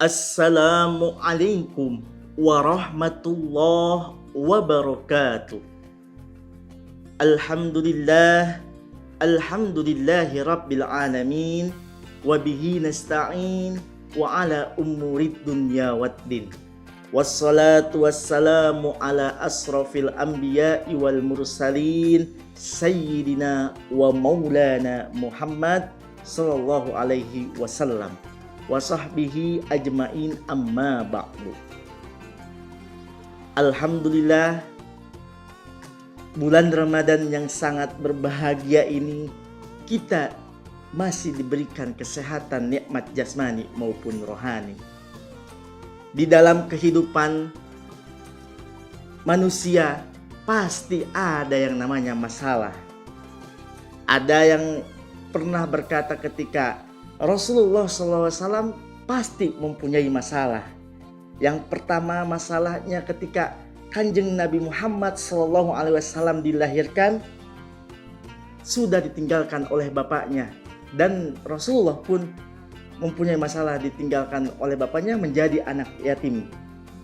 Assalamualaikum warahmatullahi wabarakatuh. Alhamdulillah, alhamdulillahi rabbil alamin, wabihi nasta'in, wa ala umurid dunya waddin. Wassalatu wassalamu ala asrafil anbiya'i wal mursalin, sayyidina wa maulana Muhammad sallallahu alaihi wasallam wa sahbihi ajmain, amma ba'du. Alhamdulillah, bulan Ramadan yang sangat berbahagia ini kita masih diberikan kesehatan, nikmat jasmani maupun rohani. Di dalam kehidupan manusia pasti ada yang namanya masalah. Ada yang pernah berkata ketika Rasulullah SAW pasti mempunyai masalah. Yang pertama masalahnya ketika Kanjeng Nabi Muhammad SAW dilahirkan, sudah ditinggalkan oleh bapaknya, dan Rasulullah pun mempunyai masalah ditinggalkan oleh bapaknya menjadi anak yatim.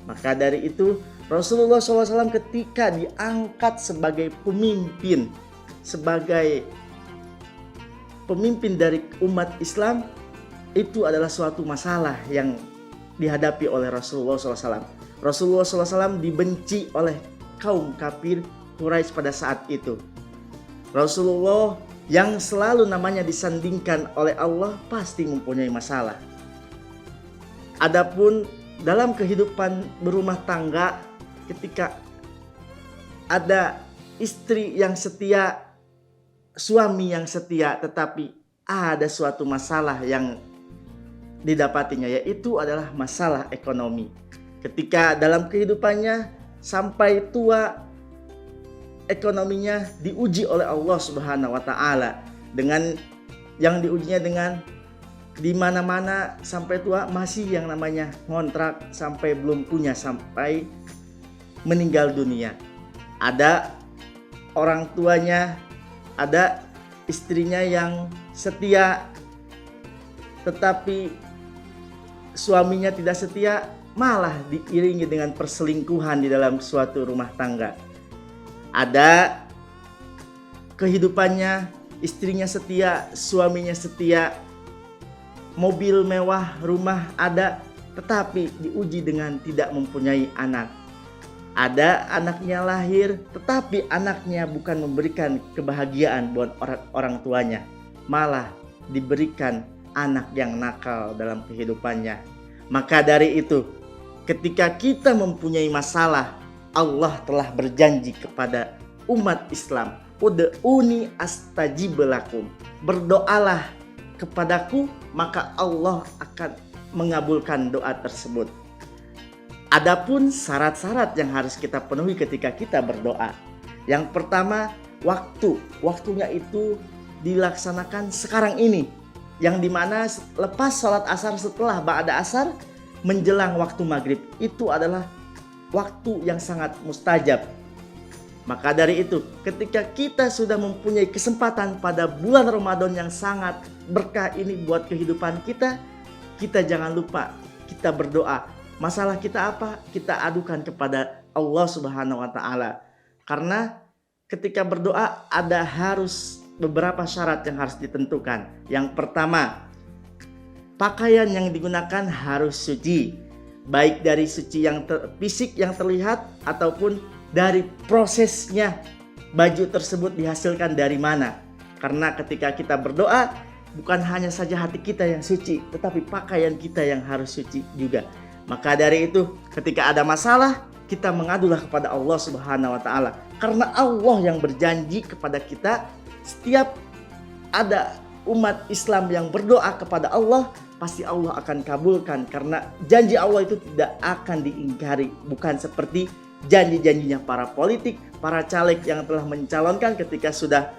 Maka dari itu Rasulullah SAW ketika diangkat sebagai pemimpin, sebagai pemimpin dari umat Islam, itu adalah suatu masalah yang dihadapi oleh Rasulullah SAW. Rasulullah SAW dibenci oleh kaum kafir Quraisy pada saat itu. Rasulullah yang selalu namanya disandingkan oleh Allah pasti mempunyai masalah. Adapun dalam kehidupan berumah tangga, ketika ada istri yang setia, suami yang setia, tetapi ada suatu masalah yang didapatinya, yaitu adalah masalah ekonomi. Ketika dalam kehidupannya sampai tua, ekonominya diuji oleh Allah Subhanahu wa taala, dengan yang diujinya dengan di mana-mana sampai tua masih yang namanya ngontrak, sampai belum punya, sampai meninggal dunia. Ada orang tuanya, ada istrinya yang setia, tetapi suaminya tidak setia, malah diiringi dengan perselingkuhan di dalam suatu rumah tangga. Ada kehidupannya, istrinya setia, suaminya setia, mobil mewah, rumah ada, tetapi diuji dengan tidak mempunyai anak. Ada anaknya lahir, tetapi anaknya bukan memberikan kebahagiaan buat orang tuanya, malah diberikan anak yang nakal dalam kehidupannya. Maka dari itu, ketika kita mempunyai masalah, Allah telah berjanji kepada umat Islam, ud'uni astajib lakum, berdoalah kepadaku maka Allah akan mengabulkan doa tersebut. Adapun syarat-syarat yang harus kita penuhi ketika kita berdoa. Yang pertama, waktunya itu dilaksanakan sekarang ini, yang dimana lepas sholat asar, setelah ba'da asar menjelang waktu maghrib, itu adalah waktu yang sangat mustajab. Maka dari itu, ketika kita sudah mempunyai kesempatan pada bulan Ramadan yang sangat berkah ini buat kehidupan kita, kita jangan lupa kita berdoa. Masalah kita apa? Kita adukan kepada Allah Subhanahu wa taala. Karena ketika berdoa ada harus beberapa syarat yang harus ditentukan. Yang pertama, pakaian yang digunakan harus suci, baik dari suci yang fisik yang terlihat ataupun dari prosesnya baju tersebut dihasilkan dari mana. Karena ketika kita berdoa, bukan hanya saja hati kita yang suci, tetapi pakaian kita yang harus suci juga. Maka dari itu, ketika ada masalah, kita mengadulah kepada Allah Subhanahu wa taala. Karena Allah yang berjanji kepada kita, setiap ada umat Islam yang berdoa kepada Allah, pasti Allah akan kabulkan. Karena janji Allah itu tidak akan diingkari. Bukan seperti janji-janjinya para politik, para caleg yang telah mencalonkan ketika sudah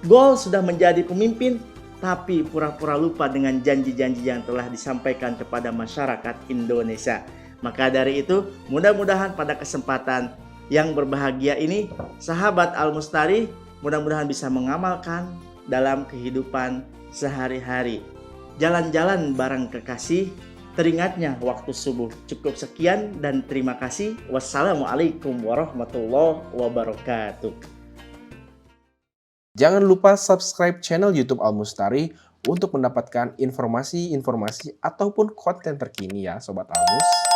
gol, sudah menjadi pemimpin, tapi pura-pura lupa dengan janji-janji yang telah disampaikan kepada masyarakat Indonesia. Maka dari itu, mudah-mudahan pada kesempatan yang berbahagia ini, sahabat Al-Mustari mudah-mudahan bisa mengamalkan dalam kehidupan sehari-hari. Jalan-jalan bareng kekasih, teringatnya waktu subuh. Cukup sekian dan terima kasih. Wassalamualaikum warahmatullahi wabarakatuh. Jangan lupa subscribe channel YouTube Al Mustari untuk mendapatkan informasi-informasi ataupun konten terkini ya Sobat Almus.